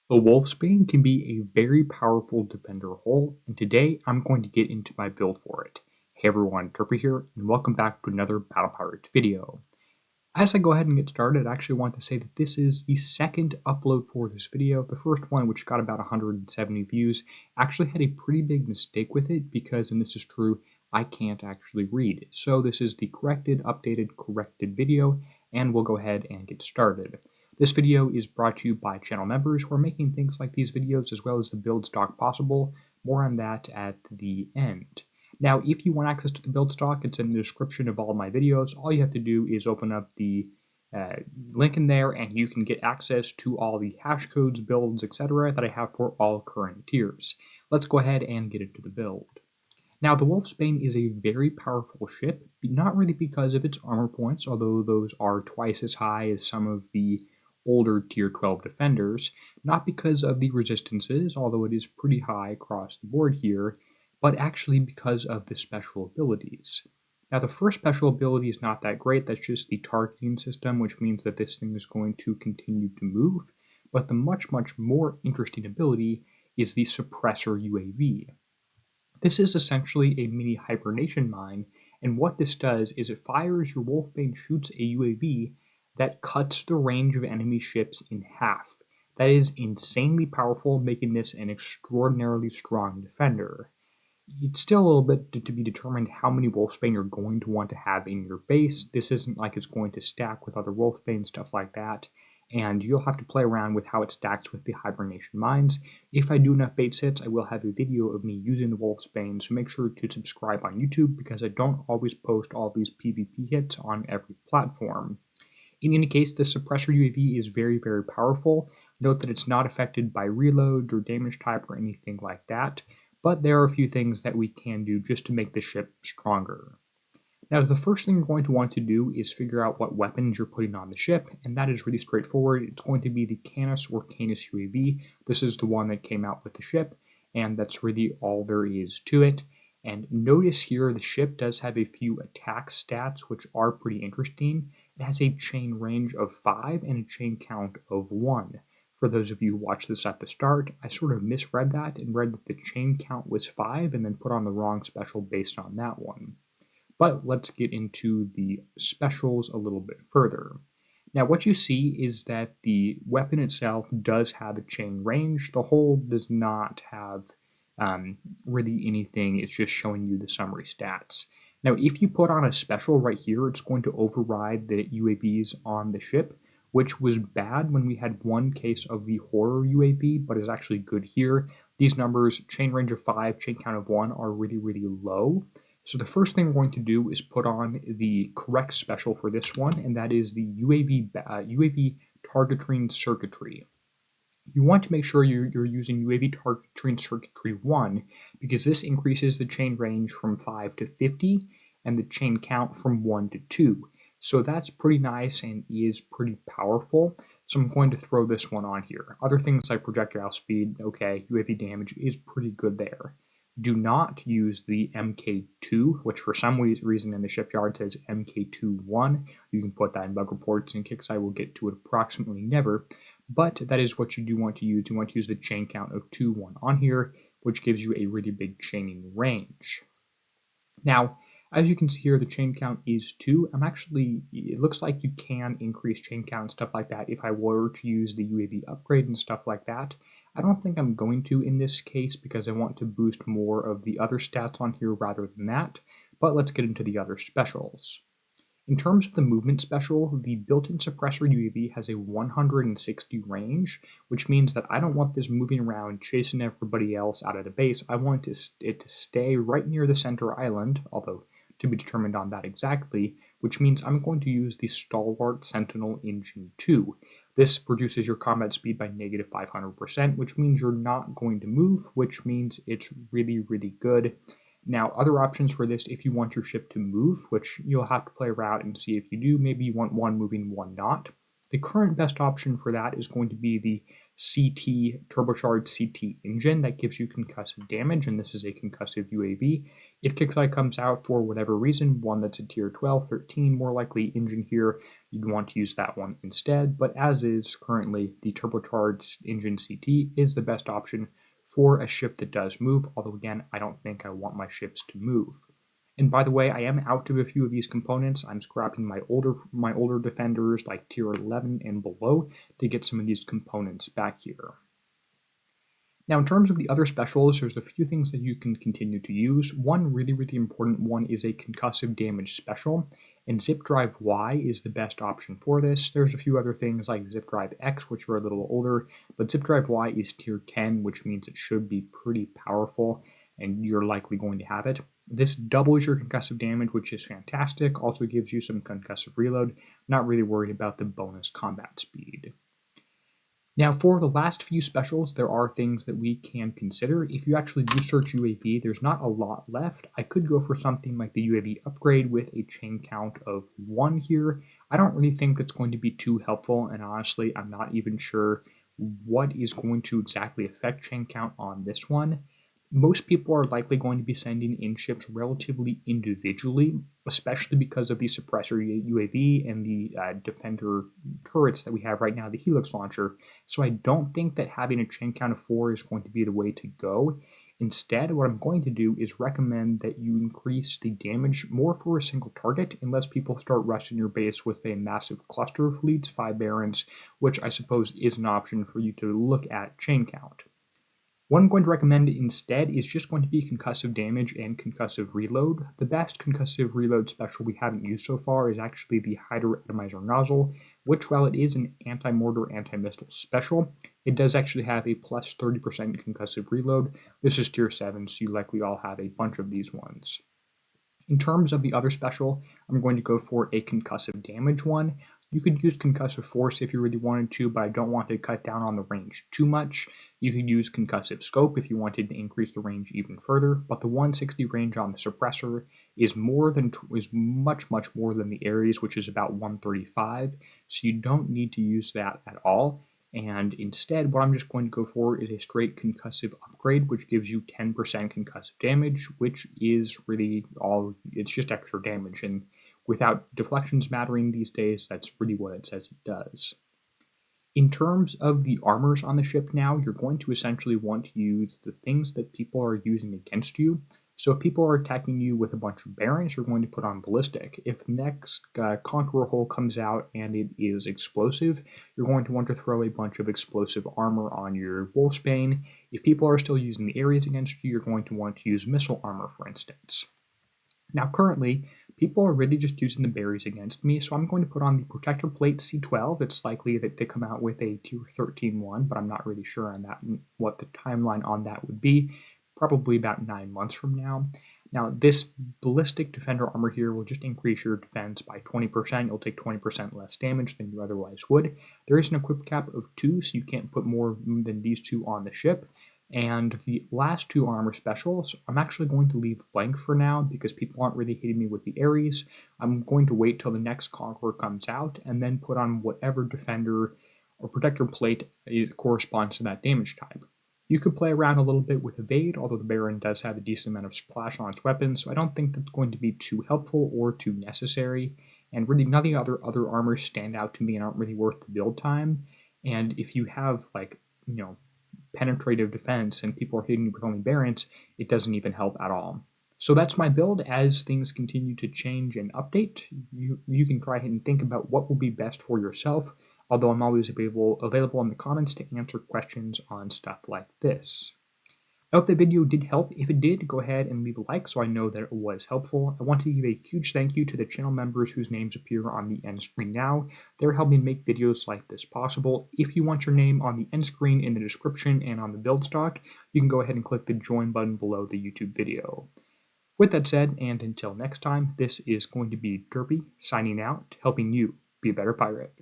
A Wolfsbane can be a very powerful defender hull, and today I'm going to get into my build for it. Hey everyone, Derpy here, and welcome back to another Battle Pirates video. As I go ahead and get started, I actually want to say that this is the second upload for this video. The first one, which got about 170 views, actually had a pretty big mistake with it because, and this is true, I can't actually read. So this is the corrected video, and we'll go ahead and get started. This video is brought to you by channel members who are making things like these videos as well as the build stock possible. More on that at the end. Now, if you want access to the build stock, it's in the description of all my videos. All you have to do is open up the link in there and you can get access to all the hash codes, builds, etc. that I have for all current tiers. Let's go ahead and get into the build. Now, the Wolfsbane is a very powerful ship, not really because of its armor points, although those are twice as high as some of the older tier 12 defenders, not because of the resistances, although it is pretty high across the board here, but actually because of the special abilities. Now, the first special ability is not that great, that's just the targeting system, which means that this thing is going to continue to move, but the much more interesting ability is the suppressor UAV. This is essentially a mini hibernation mine, and what this does is it fires your Wolfbane shoots a UAV that cuts the range of enemy ships in half. That is insanely powerful, making this an extraordinarily strong defender. It's still a little bit to be determined how many Wolfsbane you're going to want to have in your base. This isn't like it's going to stack with other Wolfbane, stuff like that, and you'll have to play around with how it stacks with the hibernation mines. If I do enough bait sets, I will have a video of me using the Wolfsbane, so make sure to subscribe on YouTube because I don't always post all these PvP hits on every platform. In any case, the suppressor UAV is very powerful. Note that it's not affected by reloads or damage type or anything like that, but there are a few things that we can do just to make the ship stronger. Now, the first thing you're going to want to do is figure out what weapons you're putting on the ship, and that is really straightforward. It's going to be the Canis or Canis UAV. This is the one that came out with the ship, and that's really all there is to it. And notice here the ship does have a few attack stats which are pretty interesting. It has a chain range of 5 and a chain count of 1. For those of you who watched this at the start, I sort of misread that and read that the chain count was 5 and then put on the wrong special based on that one. But let's get into the specials a little bit further. Now, what you see is that the weapon itself does have a chain range. The hull does not have really anything. It's just showing you the summary stats. Now, if you put on a special right here, it's going to override the UAVs on the ship, which was bad when we had one case of the horror UAV, but is actually good here. These numbers, chain range of 5, chain count of 1, are really low. So the first thing we're going to do is put on the correct special for this one, and that is the UAV targeting circuitry. You want to make sure you're using UAV targeting circuitry 1 because this increases the chain range from 5 to 50 and the chain count from 1 to 2. So that's pretty nice and is pretty powerful. So I'm going to throw this one on here. Other things like projectile speed, okay, UAV damage is pretty good there. Do not use the MK2, which for some reason in the shipyard says MK21. You can put that in bug reports, and Kixeye will get to it approximately never. But that is what you do want to use. You want to use the chain count of 2-1 on here, which gives you a really big chaining range. Now, as you can see here, the chain count is 2. It looks like you can increase chain count and stuff like that if I were to use the UAV upgrade and stuff like that. I don't think I'm going to in this case because I want to boost more of the other stats on here rather than that, but let's get into the other specials. In terms of the movement special, the built-in suppressor UAV has a 160 range, which means that I don't want this moving around chasing everybody else out of the base. I want it to stay right near the center island, although to be determined on that exactly, which means I'm going to use the Stalwart Sentinel Engine 2. This reduces your combat speed by negative 500%, which means you're not going to move, which means it's really good. Now, other options for this, if you want your ship to move, which you'll have to play around and see if you do, maybe you want one moving, one not. The current best option for that is going to be the CT, turbocharged CT engine that gives you concussive damage, and this is a concussive UAV. If Kixeye comes out for whatever reason, one that's a tier 12, 13, more likely engine here, you'd want to use that one instead, but as is currently, the turbocharged engine CT is the best option for a ship that does move, although again, I don't think I want my ships to move. And by the way, I am out of a few of these components. I'm scrapping my older defenders like tier 11 and below to get some of these components back here. Now, in terms of the other specials, there's a few things that you can continue to use. One really important one is a concussive damage special, and Zip Drive Y is the best option for this. There's a few other things like Zip Drive X, which are a little older, but Zip Drive Y is tier 10, which means it should be pretty powerful, and you're likely going to have it. This doubles your concussive damage, which is fantastic. Also gives you some concussive reload. Not really worried about the bonus combat speed. Now, for the last few specials, there are things that we can consider. If you actually do search UAV, there's not a lot left. I could go for something like the UAV upgrade with a chain count of 1 here. I don't really think that's going to be too helpful, and honestly, I'm not even sure what is going to exactly affect chain count on this one. Most people are likely going to be sending in ships relatively individually, especially because of the suppressor UAV and the defender turrets that we have right now, the Helix launcher. So I don't think that having a chain count of 4 is going to be the way to go. Instead, what I'm going to do is recommend that you increase the damage more for a single target, unless people start rushing your base with a massive cluster of fleets, 5 barons, which I suppose is an option for you to look at chain count. What I'm going to recommend instead is just going to be concussive damage and concussive reload. The best concussive reload special we haven't used so far is actually the Hydro Atomizer Nozzle, which, while it is an anti-mortar, anti-missile special, it does actually have a plus 30% concussive reload. This is tier 7, so you likely all have a bunch of these ones. In terms of the other special, I'm going to go for a concussive damage one. You could use concussive force if you really wanted to, but I don't want to cut down on the range too much. You could use concussive scope if you wanted to increase the range even further, but the 160 range on the suppressor is much more than the Ares, which is about 135, so you don't need to use that at all. And instead, what I'm just going to go for is a straight concussive upgrade, which gives you 10% concussive damage, which is really it's just extra damage. And without deflections mattering these days, that's really what it says it does. In terms of the armors on the ship now, you're going to essentially want to use the things that people are using against you. So if people are attacking you with a bunch of barons, you're going to put on ballistic. If next Conqueror Hull comes out and it is explosive, you're going to want to throw a bunch of explosive armor on your Wolfsbane. If people are still using the Ares against you, you're going to want to use missile armor, for instance. Now currently, people are really just using the berries against me, so I'm going to put on the Protector Plate C12. It's likely that they come out with a tier 13 one, but I'm not really sure on that, what the timeline on that would be. Probably about 9 months from now. Now, this ballistic defender armor here will just increase your defense by 20%. You'll take 20% less damage than you otherwise would. There is an equip cap of 2, so you can't put more than these 2 on the ship. And the last 2 armor specials, I'm actually going to leave blank for now because people aren't really hitting me with the Ares. I'm going to wait till the next Conqueror comes out and then put on whatever defender or protector plate corresponds to that damage type. You could play around a little bit with Evade, although the Baron does have a decent amount of splash on its weapon, so I don't think that's going to be too helpful or too necessary. And really, none of the other armors stand out to me and aren't really worth the build time. And if you have, penetrative defense and people are hitting you with only Barons, it doesn't even help at all. So that's my build. As things continue to change and update, you can try and think about what will be best for yourself, although I'm always available in the comments to answer questions on stuff like this. I hope the video did help. If it did, go ahead and leave a like so I know that it was helpful. I want to give a huge thank you to the channel members whose names appear on the end screen now. They're helping make videos like this possible. If you want your name on the end screen, in the description, and on the build stock, you can go ahead and click the join button below the YouTube video. With that said, and until next time, this is going to be Derpy signing out, helping you be a better pirate.